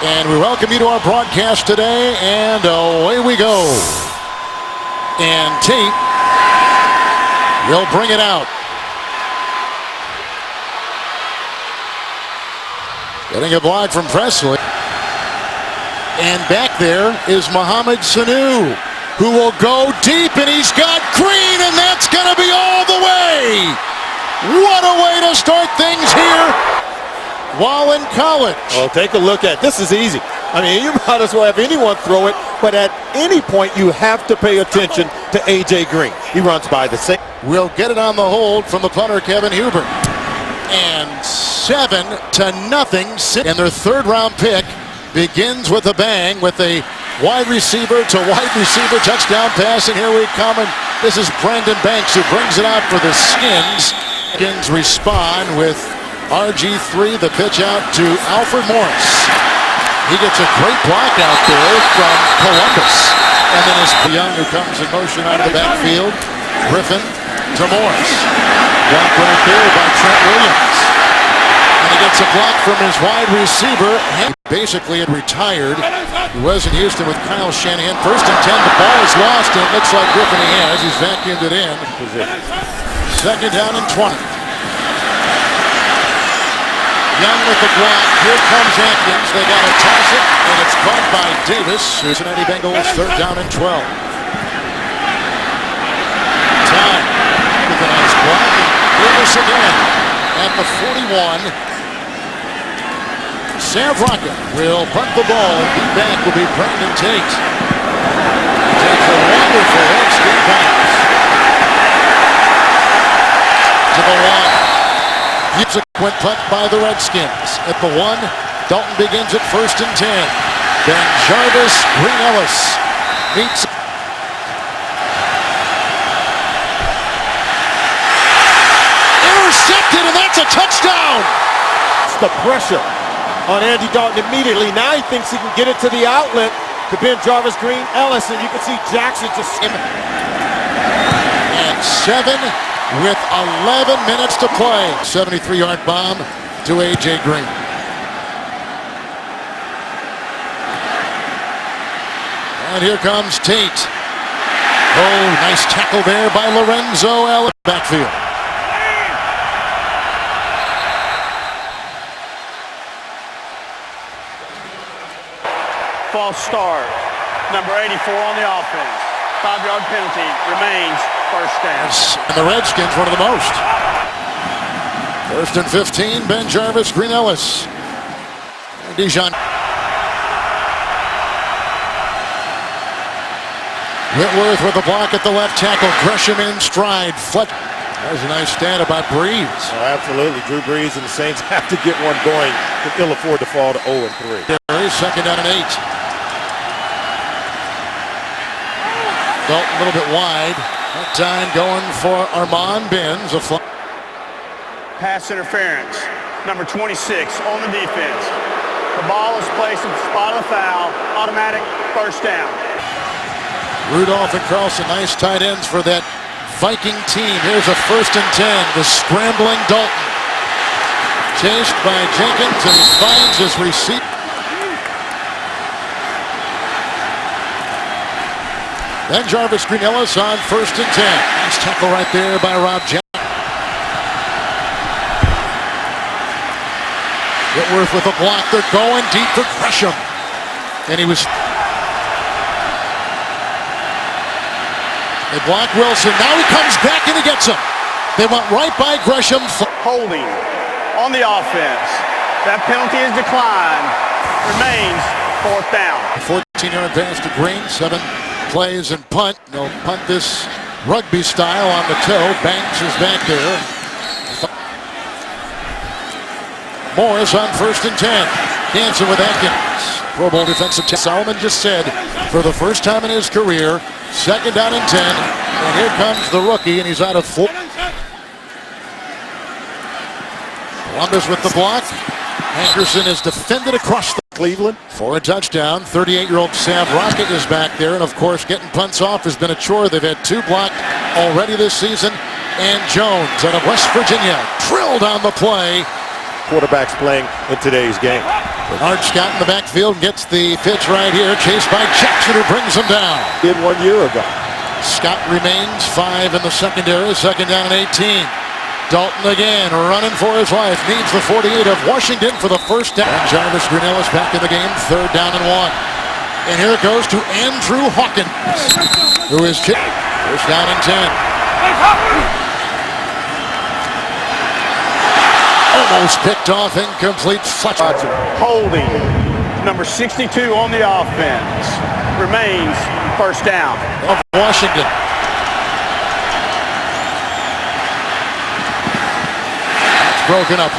And we welcome you to our broadcast today, and away we go. And Tate will bring it out. Getting a block from Presley. And back there is Mohamed Sanu, who will go deep, and he's got Green, and that's going to be all the way. What a way to start things here while in college. Well, take a look at this. Is easy. I mean, you might as well have anyone throw it, but at any point you have to pay attention to A.J. Green. He runs by the same. We'll get it on the hold from the punter, Kevin Huber. And 7-0. And their third-round pick begins with a bang with a wide receiver to wide receiver touchdown pass. And here we come. And this is Brandon Banks who brings it out for the Skins. Skins respond with RG3, the pitch out to Alfred Morris. He gets a great block out there from Columbus. And then it's Young who comes in motion out of the backfield. Griffin to Morris. Block right there by Trent Williams. And he gets a block from his wide receiver. He basically had retired. He was in Houston with Kyle Shanahan. 1st and 10, the ball is lost, and it looks like Griffin has. He's vacuumed it in. 2nd down and 20. Young with the block. Here comes Atkins. They got to toss it, and it's caught by Davis. Cincinnati Bengals 3rd down and 12. Time with a nice block. Davis again at the 41. Sam Rocket will punt the ball, and be back will be Brandon Tate. Takes a wonderful Redskin pass to the 1. Subsequent punt by the Redskins. At the 1, Dalton begins at 1st and 10. Then Jarvis Green Ellis meets. Intercepted, and that's a touchdown! It's the pressure on Andy Dalton immediately. Now he thinks he can get it to the outlet to Ben Jarvis Green Ellis, and you can see Jackson just skim it. And 7 with 11 minutes to play. 73-yard bomb to A.J. Green. And here comes Tate. Oh, nice tackle there by Lorenzo Ellis. Backfield. False start. Number 84 on the offense. 5-yard penalty remains. 1st down. And the Redskins, one of the most. 1st and 15, Ben Jarvis, Green Ellis. Dijon. Whitworth with a block at the left tackle. Gresham in stride. That was a nice stat about Breeze. Oh, absolutely. Drew Brees and the Saints have to get one going. They can ill afford to fall to 0-3. There is 2nd down and 8. Dalton a little bit wide. That time going for Armand Benz. Pass interference. Number 26 on the defense. The ball is placed at the spot of the foul. Automatic 1st down. Rudolph and Carlson, nice tight ends for that Viking team. Here's a 1st and 10. The scrambling Dalton. Chased by Jenkins, and he finds his receiver. Then Jarvis Green Ellis on 1st and 10. Nice tackle right there by Rob Jackson. Whitworth with a block. They're going deep for Gresham. And he was. They block Wilson. Now he comes back and he gets him. They went right by Gresham. Holding on the offense. That penalty is declined. Remains 4th down. 14-yard pass to Green. 7 plays and punt. They'll punt this rugby style on the toe. Banks is back there. Morris on 1st and 10. Dancing with Atkins. Pro Bowl defensive tackle. Solomon just said, for the first time in his career, 2nd down and 10. And here comes the rookie, and he's out of 4. Columbus with the block. Hankerson is defended across the Cleveland for a touchdown. 38-year-old Sam Rocket is back there, and of course getting punts off has been a chore. They've had 2 blocked already this season. And Jones out of West Virginia drilled on the play. quarterbacks playing in today's game. Bernard Scott in the backfield gets the pitch right here, chased by Jackson, who brings him down. Did 1 year ago. Scott remains 5 in the secondary, second down and 18. Dalton again running for his life, needs the 48 of Washington for the first down. And Jarvis Greenellis back in the game, third down and 1. And here it goes to Andrew Hawkins, who is chipped. First down and 10. Almost picked off, incomplete. Fletcher. Holding. Number 62 on the offense. Remains first down. Of Washington. It's broken up.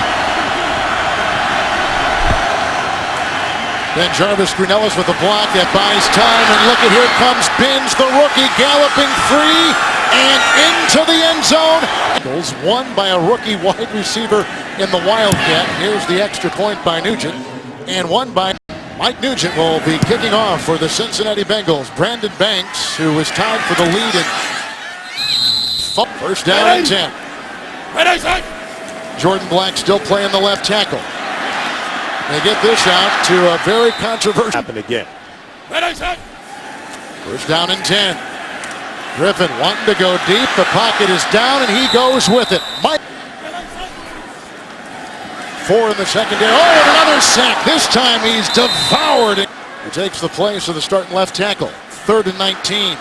Then Jarvis Greenellis with the block that buys time. And look at, here comes Binns, the rookie, galloping free and into the end zone. Goals won by a rookie wide receiver in the Wildcat. Here's the extra point by Nugent. And one by Mike Nugent will be kicking off for the Cincinnati Bengals. Brandon Banks, who was tied for the lead in first down and 10. Jordan Black still playing the left tackle. They get this out to a very controversial. Happen again. First down and 10. Griffin wanting to go deep. The pocket is down and he goes with it. Mike. 4 in the secondary. Oh, and another sack. This time he's devoured it. He takes the place of the starting left tackle. Third and 19.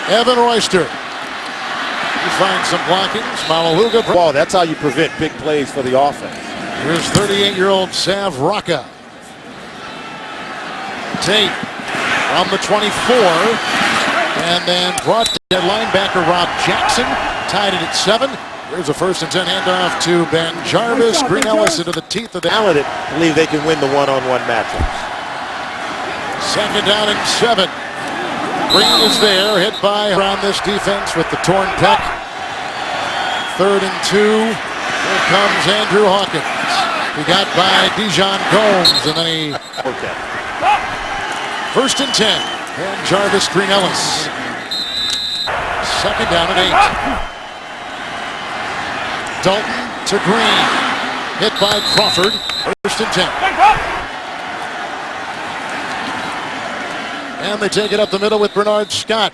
Evan Royster. He finds some blockings. Malaluga. Ball. That's how you prevent big plays for the offense. Here's 38-year-old Sav Rocca. Tate from the 24. And then brought to linebacker Rob Jackson. Tied it at 7. Here's a first and 10 handoff to Ben Jarvis. Greenellis into the teeth of the talented. Believe they can win the one-on-one matchups. Second down and 7. Green is there, hit by around this defense with the torn pec. Third and 2. Here comes Andrew Hawkins. He got by Dijon Gomes, and then he. Okay. First and 10. And Jarvis Greenellis. Second down and 8. Dalton to Green. Hit by Crawford. First and 10. And they take it up the middle with Bernard Scott.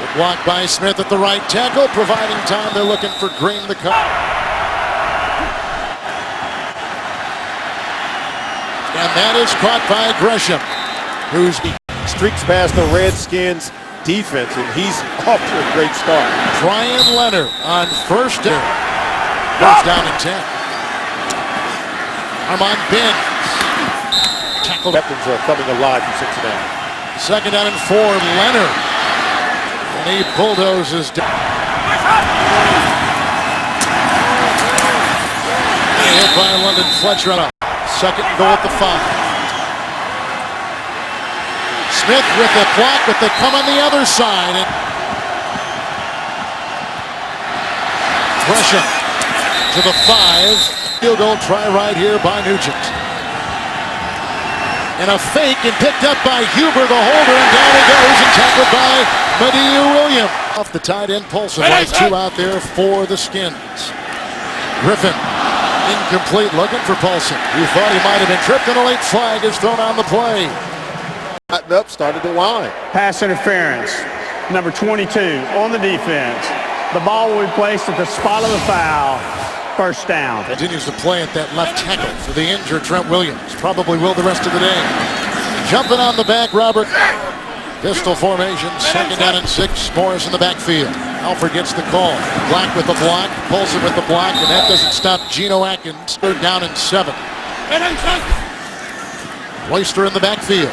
The block by Smith at the right tackle, providing time. They're looking for Green to come. And that is caught by Gresham, who's streaks past the Redskins defense, and he's off to a great start. Brian Leonard on first down. First down and 10. Armand Binns. Tackled. Weapons are coming alive for Cincinnati. Second down and 4. Leonard. And he bulldozes down. Hit by London Fletcher. Second and goal at the 5. Smith with the block, but they come on the other side. And Gresham to the 5. Field goal try right here by Nugent. And a fake and picked up by Huber, the holder, and down he goes and tackled by Madieu Williams. Off the tight end, Paulson, right 2 out there for the Skins. Griffin, incomplete, looking for Paulson. He thought he might have been tripped, and a late flag is thrown on the play. Up, started to whine. Pass interference. Number 22 on the defense. The ball will be placed at the spot of the foul. First down. Continues to play at that left tackle for the injured Trent Williams. Probably will the rest of the day. Jumping on the back, Robert. Pistol formation, second down and 6. Morris in the backfield. Alford gets the call. Black with the block, Paulson with the block, and that doesn't stop Geno Atkins. Third down and 7. Royster in the backfield.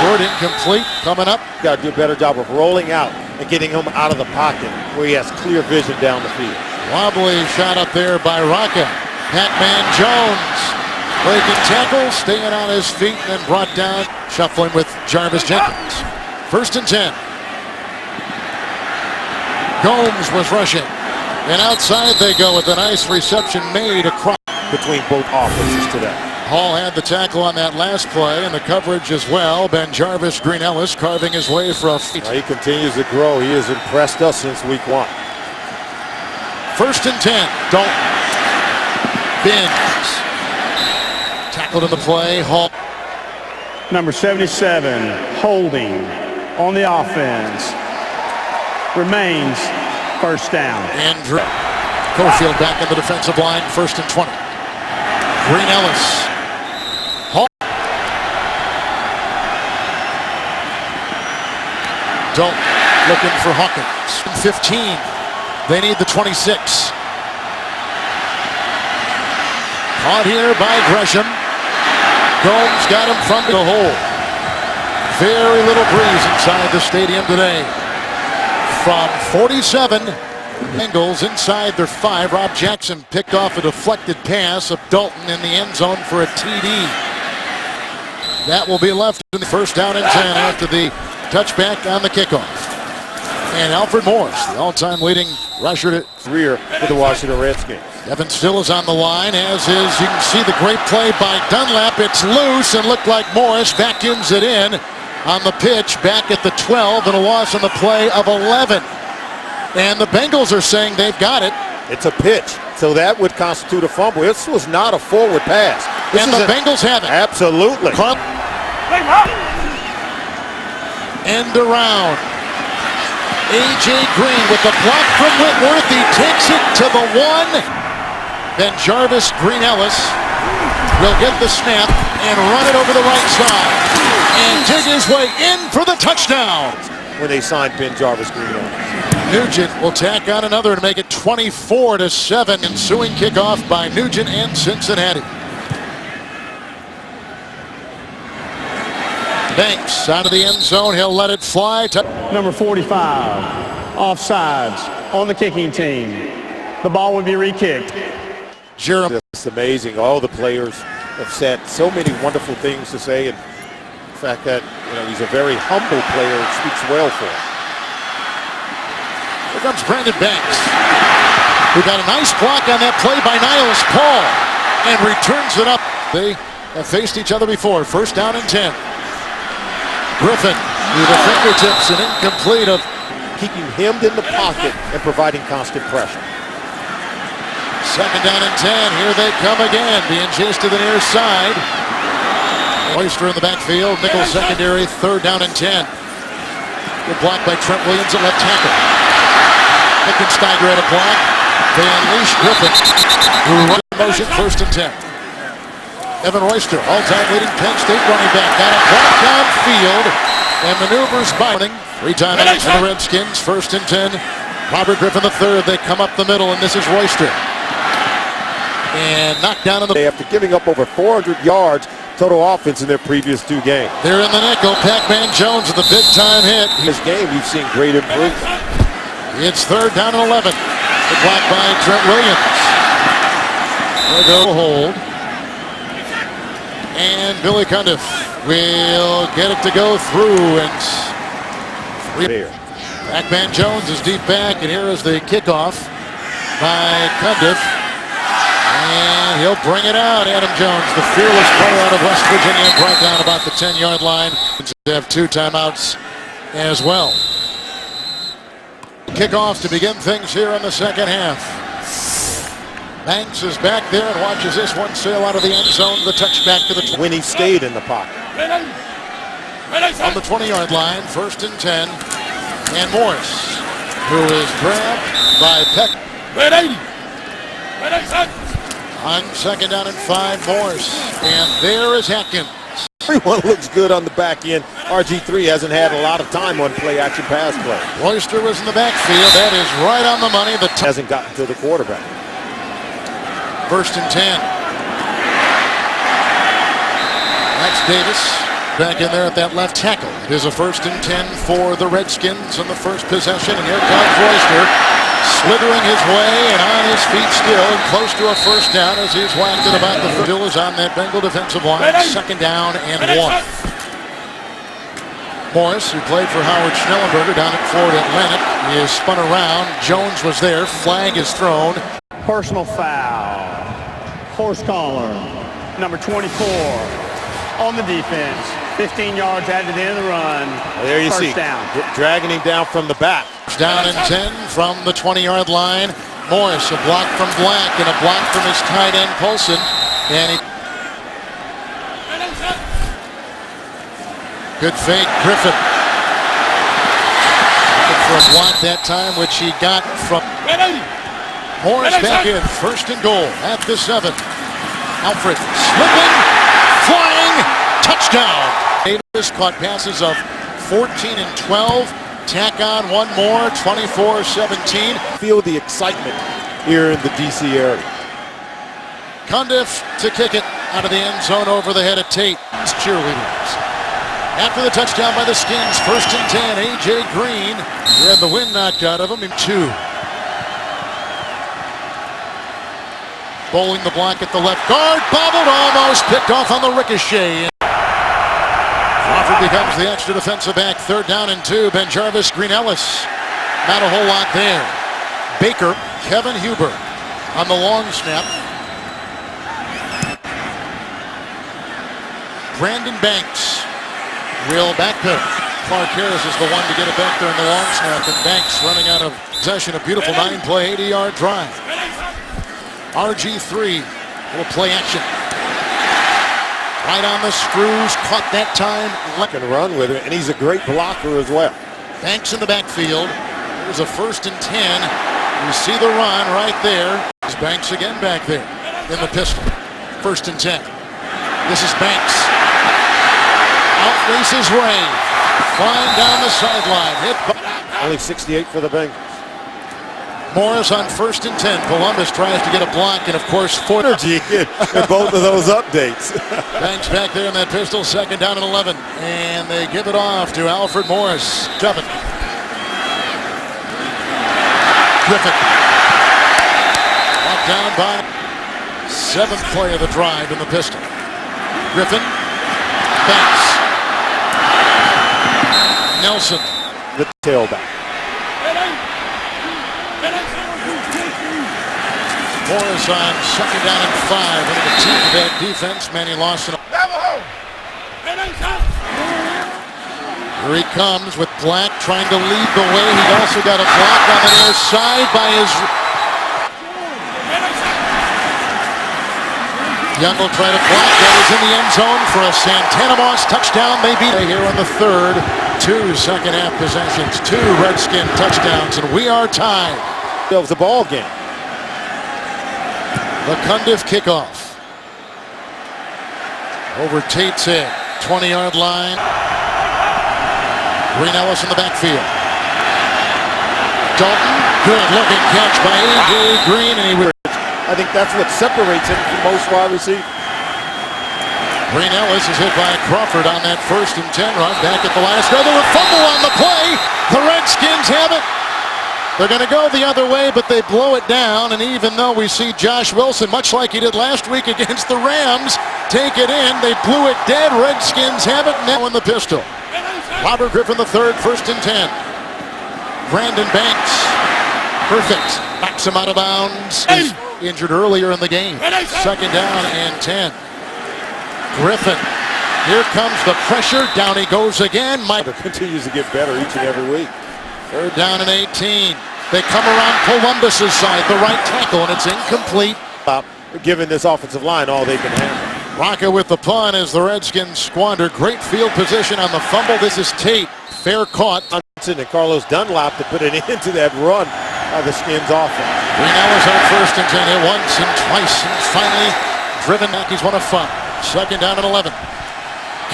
Short, incomplete, coming up. Got to do a better job of rolling out and getting him out of the pocket where he has clear vision down the field. Wobbly shot up there by Rocca. Patman Jones breaking tackle, staying on his feet, and then brought down, shuffling with Jarvis Jenkins. First and 10. Gomes was rushing. And outside they go with a nice reception made across. Between both offenses today. Hall had the tackle on that last play and the coverage as well. Ben Jarvis Greenellis carving his way for a feat. He continues to grow. He has impressed us since week 1. First and 10. Don't. Bins. Tackled in the play. Hall. Number 77, holding on the offense. Remains first down. Andrew Cofield back in the defensive line. First and 20. Green Ellis. Hall. Don't. Looking for Hawkins. 15. They need the 26. Caught here by Gresham. Gomes got him from the hole. Very little breeze inside the stadium today. From 47, Bengals inside their 5. Rob Jackson picked off a deflected pass of Dalton in the end zone for a TD. That will be left in the first down and 10 after the touchback on the kickoff. And Alfred Morris, the all-time leading rusher to Career for the Washington Redskins. Evan Still is on the line, as is, you can see the great play by Dunlap. It's loose and looked like Morris vacuums it in on the pitch back at the 12, and a loss on the play of 11. And the Bengals are saying they've got it. It's a pitch, so that would constitute a fumble. This was not a forward pass. And the Bengals have it. Absolutely. End around. A.J. Green with the block from Whitworth. He takes it to the 1. Then Jarvis Green Ellis will get the snap and run it over the right side. And dig his way in for the touchdown. When they signed Ben Jarvis Green Ellis. Nugent will tack on another to make it 24-7. Ensuing kickoff by Nugent and Cincinnati. Banks out of the end zone. He'll let it fly. Number 45, offsides on the kicking team. The ball will be re-kicked. Jeremy. It's amazing. All the players have said so many wonderful things to say, and the fact that he's a very humble player speaks well for him. Here comes Brandon Banks, who got a nice block on that play by Niles Paul and returns it up. They have faced each other before. First down and 10. Griffin with the fingertips and incomplete of keeping hemmed in the pocket and providing constant pressure. Second down and 10. Here they come again, being chased to the near side. Oyster in the backfield. Nichols secondary. Third down and 10. Good block by Trent Williams at left tackle. Hickensteiger at a block. They unleash Griffin, who runs in motion. First and 10. Evan Royster, all-time leading Penn State running back, got a block downfield and maneuvers by 3-time out for the Redskins. First and 10. Robert Griffin III. They come up the middle, and this is Royster. And knocked down in the... After giving up over 400 yards total offense in their previous 2 games. They're in the nickel. Pac-Man Jones with a big-time hit. In this game, we've seen great improvement. It's third down and 11. The block by Trent Williams. They'll go hold. And Billy Cundiff will get it to go through. And Pac-Man Jones is deep back, and here is the kickoff by Cundiff. And he'll bring it out. Adam Jones, the fearless player out of West Virginia, brought down about the 10-yard line. They have 2 timeouts as well. Kickoff to begin things here in the second half. Banks is back there and watches this one sail out of the end zone. The touchback to the... When he stayed in the pocket. On the 20-yard line, first and 10. And Morris, who is grabbed by Peck. On second down and 5, Morris. And there is Atkins. Everyone looks good on the back end. RG3 hasn't had a lot of time on play-action pass play. Royster was in the backfield. That is right on the money. Hasn't gotten to the quarterback. First and 10. That's Davis back in there at that left tackle. It is a first and 10 for the Redskins on the first possession. And here comes Royster, slithering his way and on his feet still, and close to a first down as he's whacked it about the field. Is on that Bengal defensive line. Second down and 1. Morris, who played for Howard Schnellenberger down at Florida Atlantic, is spun around. Jones was there. Flag is thrown. Personal foul. Horse collar. Number 24 on the defense. 15 yards added to the end of the run. Well, there you first see. Down. Dragging him down from the back. Down and 10 from the 20-yard line. Morris, a block from Black and a block from his tight end Paulson. And he... Good fake, Griffin. Looking for a block that time, which he got from Morris. Back in, 1st and goal at the 7. Alfred slipping, flying, touchdown. Davis caught passes of 14 and 12. Tack on one more, 24-17. Feel the excitement here in the DC area. Condensed to kick it out of the end zone over the head of Tate. It's cheerleaders. After the touchdown by the Skins, 1st and 10, A.J. Green. He had the wind knocked out of him in 2. Bowling the block at the left guard, bobbled, almost picked off on the ricochet. Crawford becomes the extra defensive back, 3rd down and 2. Ben Jarvis, Green Ellis. Not a whole lot there. Baker, Kevin Huber on the long snap. Brandon Banks will backpedal. Clark Harris is the one to get it back there in the long snap, and Banks running out of possession. A beautiful 9-play, 80-yard drive. RG3, little play action. Right on the screws, caught that time. Can run with it, and he's a great blocker as well. Banks in the backfield. There's a 1st and 10. You see the run right there. There's Banks again back there in the pistol. 1st and 10. This is Banks. Out races Ray. Flying down the sideline. Hit by... Only 68 for the Bengals. Morris on 1st and 10. Columbus tries to get a block, and of course, energy in both of those updates. Banks back there in that pistol, 2nd down and 11. And they give it off to Alfred Morris. 7. Griffin. Brought down by 7th play of the drive in the pistol. Griffin. Banks. Nelson. The tailback. Morris on 2nd down and 5. One of the team of that defense. Manny Lawson. Here he comes with Black trying to lead the way. He also got a block on the near side by his... Young will try to block. That is in the end zone for a Santana Moss touchdown. They beat it here on the 3rd. 2 second-half possessions. 2 Redskin touchdowns, and we are tied. It was a ball game. The Condensed kickoff. Over Tate's head. 20-yard line. Green Ellis in the backfield. Dalton, good looking catch by A.J. Green, and he would... I think that's what separates him from most wide receivers. Green Ellis is hit by Crawford on that 1st and 10 run. Back at the last. Another fumble on the play. The Redskins have it. They're going to go the other way, but they blow it down. And even though we see Josh Wilson, much like he did last week against the Rams, take it in, they blew it dead. Redskins have it now in the pistol. Robert Griffin III, 1st and 10. Brandon Banks, perfect. Backs him out of bounds. He's injured earlier in the game. 2nd down and 10. Griffin, here comes the pressure. Down he goes again. Mike continues to get better each and every week. 3rd down and 18. They come around Columbus's side, the right tackle, and it's incomplete. Giving this offensive line all they can handle. Rocca with the punt as the Redskins squander. Great field position on the fumble. This is Tate. Fair caught. And Carlos Dunlap to put it into that run by the Skins offense. Green Ellis on 1st and 10. Hit once and twice, and finally driven back. He's 1 of 5. 2nd down and 11.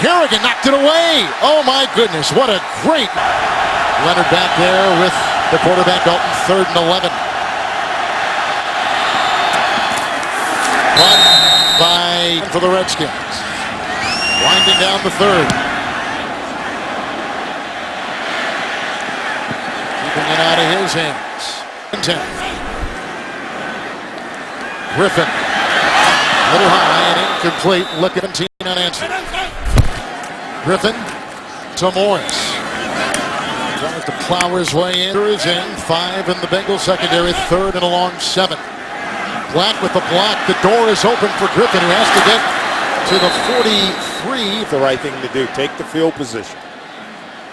Kerrigan knocked it away. Oh my goodness, what a great... Leonard back there with the quarterback Dalton, 3rd and 11. Caught by for the Redskins. Winding down the 3rd. Keeping it out of his hands. 10. Griffin. A little high and incomplete. Look at 17 unanswered. Griffin to Morris. Tries to plow his way in. Is in 5 in the Bengals secondary, 3rd and a long 7. Black with the block. The door is open for Griffin, who has to get to the 43. The right thing to do. Take the field position.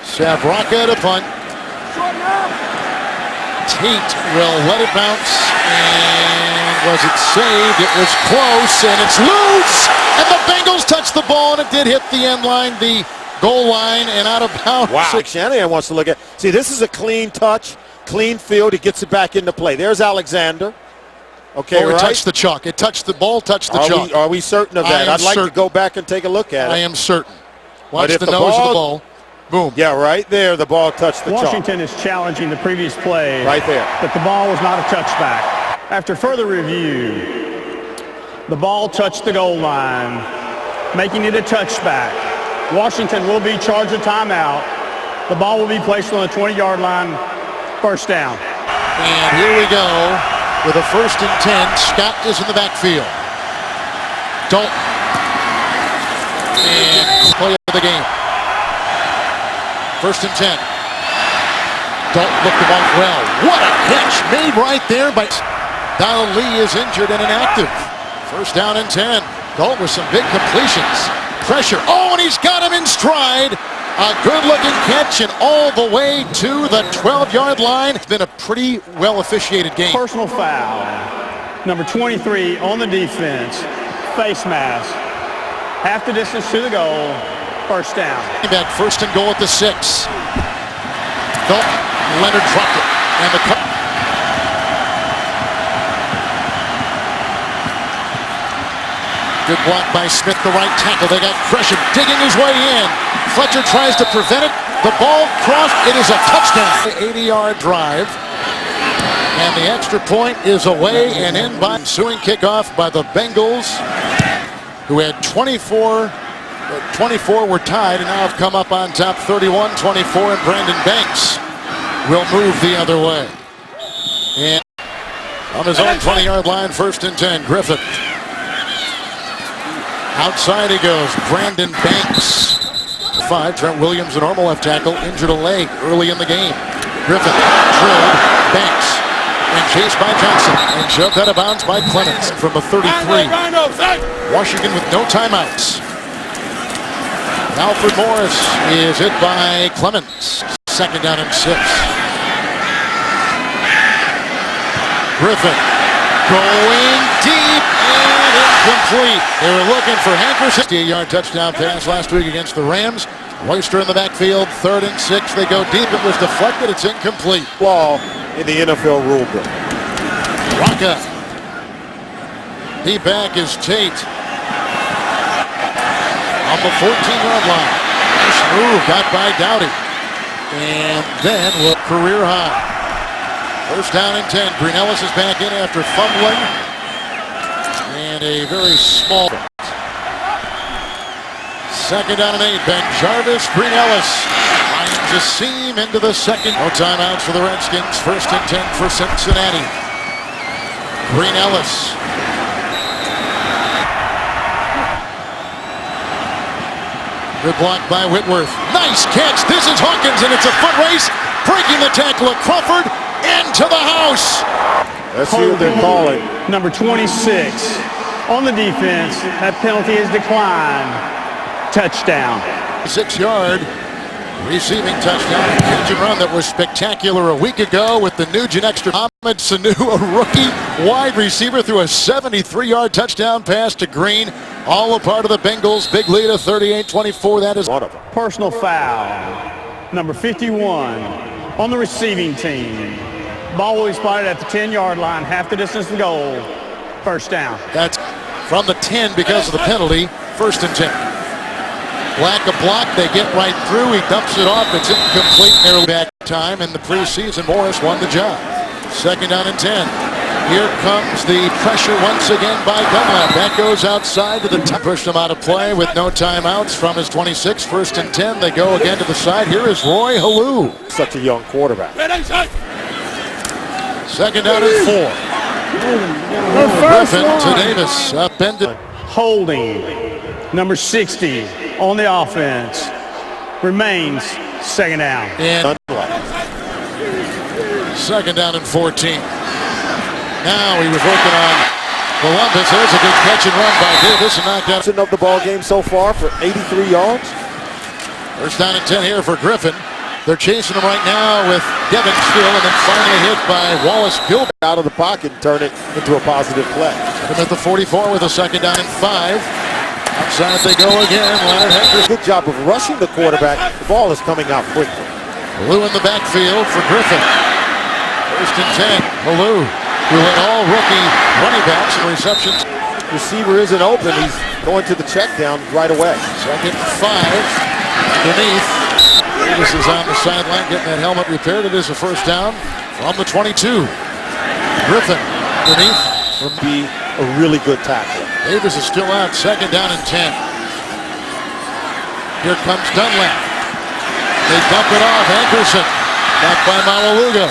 Savraka to punt. Tate will let it bounce, and was it saved? It was close, and it's loose, and the Bengals touched the ball, and it did hit the end line, the goal line, and out of bounds. Wow, Shanahan wants to look at. See, this is a clean touch, clean field. He gets it back into play. There's Alexander. Okay, it right? touched the chalk. It touched the ball, touched the chalk. Are we certain of that? I'd like to go back and take a look at it. I am certain. Watch But the if the nose of the ball- ball. Boom. Yeah, right there, the ball touched the chalk. Washington is challenging the previous play. Right there. But the ball was not a touchback. After further review, the ball touched the goal line, making it a touchback. Washington will be charged a timeout. The ball will be placed on the 20-yard line, first down. And here we go with a 1st and 10. Scott is in the backfield. Dalton. And play of the game. 1st and 10. Dalton looked the ball well. What a catch made right there by Donald Lee is injured and inactive. 1st down and 10. Dalton with some big completions. Pressure. Oh, and he's got him in stride. A good-looking catch and all the way to the 12-yard line. It's been a pretty well-officiated game. Personal foul. Number 23 on the defense. Face mask. Half the distance to the goal. First down. Back 1st and goal at the 6. Dalton. Leonard dropped it. And the good block by Smith, the right tackle. They got Gresham digging his way in. Fletcher tries to prevent it. The ball crossed. It is a touchdown. 80-yard drive. And the extra point is away and in by ensuing kickoff by the Bengals, who had 24 were tied and now have come up on top 31-24, and Brandon Banks will move the other way. And on his own 20-yard line, 1st and 10, Griffith. Outside he goes, Brandon Banks. 5, Trent Williams, the normal left tackle, injured a leg early in the game. Griffith drilled Banks and chased by Johnson and shoved out of bounds by Clemens from the 33. Washington with no timeouts. Alfred Morris is hit by Clemens. 2nd down and 6. Griffin going deep and incomplete. They were looking for Hankerson. 68-yard touchdown pass last week against the Rams. Royster in the backfield. 3rd and 6. They go deep. It was deflected. It's incomplete. Ball in the NFL rule book. Rocca. Deep back is Tate. On the 14-yard line. Nice move. Got by Dowdy. And then career high. 1st down and 10. Green Ellis is back in after fumbling. And a very small. 2nd down and 8. Ben Jarvis, Green Ellis finds a seam into the 2nd. No timeouts for the Redskins. 1st and 10 for Cincinnati. Green Ellis. Good block by Whitworth. Nice catch. This is Hawkins, and it's a foot race. Breaking the tackle of Crawford into the house. Let's see what they're calling. Number 26 on the defense. That penalty is declined. Touchdown. 6-yard receiving touchdown. Catch and run that was spectacular a week ago with the Nugent extra. Ahmed Sanu, a rookie wide receiver, threw a 73-yard touchdown pass to Green. All a part of the Bengals' big lead of 38-24. That is one of them. Personal foul. Number 51 on the receiving team. Ball will be spotted at the 10-yard line, half the distance to goal. First down. That's from the 10 because of the penalty. 1st and 10. Black a block. They get right through. He dumps it off. It's incomplete. Nearly back time in the preseason. Morris won the job. 2nd down and 10. Here comes the pressure once again by Dunlap. That goes outside to the top. Pushed him out of play with no timeouts from his 26. 1st and 10. They go again to the side. Here is Roy Halou. Such a young quarterback. 2nd down and 4. Griffin to Davis. Upended. Holding. Number 60 on the offense. Remains 2nd down. And 2nd down and 14. Now he was working on Columbus. There's a good catch and run by Davis and knocked out. Of the ball game so far for 83 yards. 1st down and 10 here for Griffin. They're chasing him right now with Devin still, and then finally hit by Wallace Gilbert. Out of the pocket and turn it into a positive play. And at the 44 with a second down and 5. Outside they go again. Leonard Henderson. Good job of rushing the quarterback. The ball is coming out quickly. Lou in the backfield for Griffin. First and 10. Lou, who led all rookie running backs and receptions. Receiver isn't open. He's going to the check down right away. Second and 5. Underneath. Davis is on the sideline getting that helmet repaired. It is a first down from the 22. Griffin underneath. Would be a really good tackle. Davis is still out. Second down and 10. Here comes Dunlap. They dump it off. Anderson. Back by Malaluga.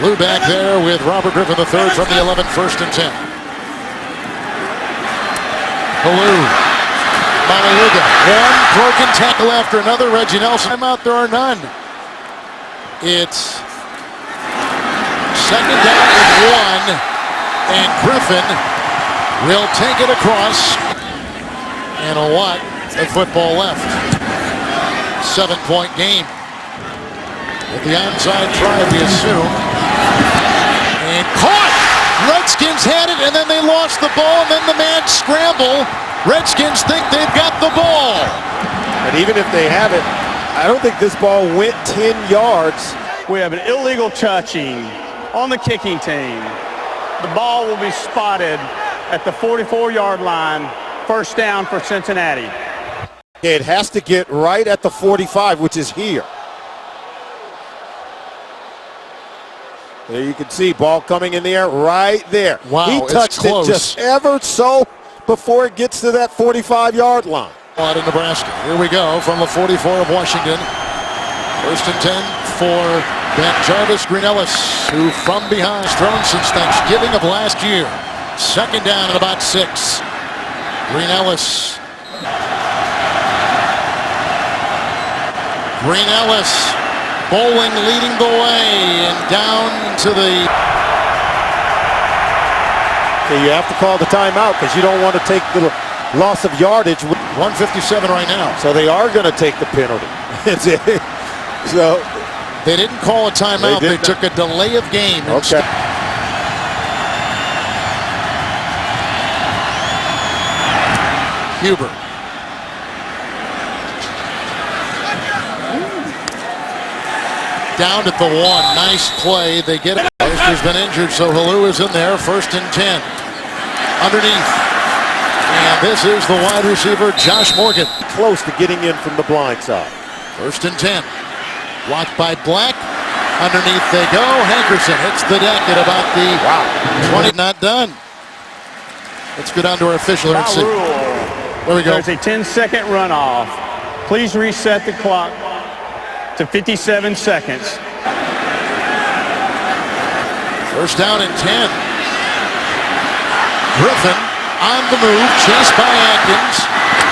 Lou back there with Robert Griffin III from the 11. First and 10. Lou. Malaluga. One broken tackle after another. Reggie Nelson. I'm out. There are none. It's second down and 1. And Griffin will take it across. And a lot of football left. 7-point game. With the onside try, we assume. And caught! Redskins had it, and then they lost the ball, and then the man scramble. Redskins think they've got the ball. And even if they have it, I don't think this ball went 10 yards. We have an illegal touching on the kicking team. The ball will be spotted at the 44-yard line. First down for Cincinnati. It has to get right at the 45, which is here. There you can see ball coming in the air right there. Wow, he touched it just ever so before it gets to that 45-yard line. Out in Nebraska. Here we go from the 44 of Washington. First and 10 for Ben Jarvis Green Ellis, who from behind has thrown since Thanksgiving of last year. Second down at about 6. Green Ellis. Green Ellis. Bowling leading the way and down to the... Okay, you have to call the timeout because you don't want to take the loss of yardage. 157 right now. So they are going to take the penalty. So they didn't call a timeout. They took a delay of game. Okay. Huber. Down at the 1. Nice play. They get it. He's been injured, so Halou is in there. First and 10. Underneath. And this is the wide receiver, Josh Morgan. Close to getting in from the blind side. First and 10. Blocked by Black. Underneath they go. Hankerson hits the deck at about the 20. Not done. Let's go down to our official and see. There we go. There's a 10-second runoff. Please reset the clock to 57 seconds. First down and 10. Griffin on the move, chased by Atkins.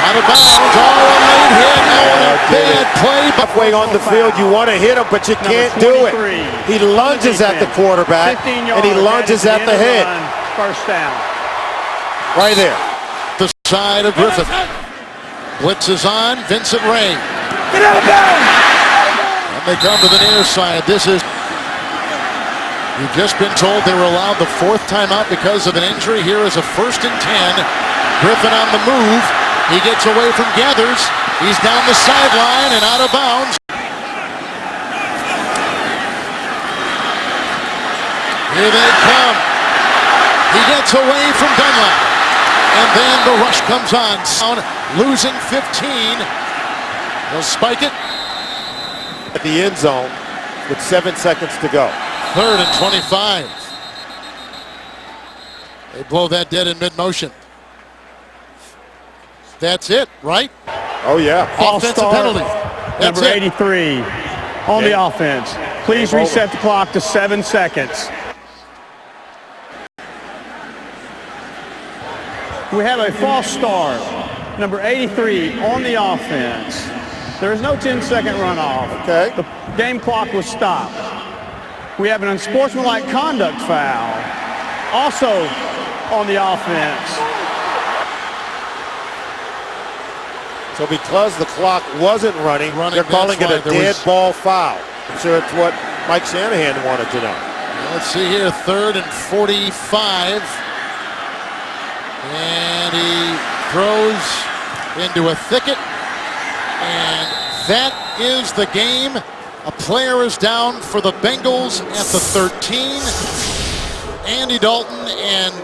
Out of bounds. Oh, a late hit. Oh, a bad play. Halfway on the field, you want to hit him, but you can't do it. He lunges at the quarterback, and he lunges at the head. First down. Right there. The side of Griffin. Blitz is on. Vincent Ray. Get out of bounds! And they come to the near side. This is... You've just been told they were allowed the 4th timeout because of an injury. Here is a first and 10. Griffin on the move. He gets away from Gathers. He's down the sideline and out of bounds. Here they come. He gets away from Dunlap. And then the rush comes on. Losing 15. They'll spike it. At the end zone with 7 seconds to go. 3rd and 25. They blow that dead in mid-motion. That's it, right? Oh, yeah. Offensive penalty. That's Number it. 83 on the offense. Please reset the clock to 7 seconds. We have a false start. Number 83 on the offense. There is no 10-second runoff. Okay. The game clock was stopped. We have an unsportsmanlike conduct foul. Also on the offense. So because the clock wasn't running they're calling it a dead ball foul. I'm sure it's what Mike Shanahan wanted to know. Let's see here, 3rd and 45. And he throws into a thicket. And that is the game. A player is down for the Bengals at the 13. Andy Dalton and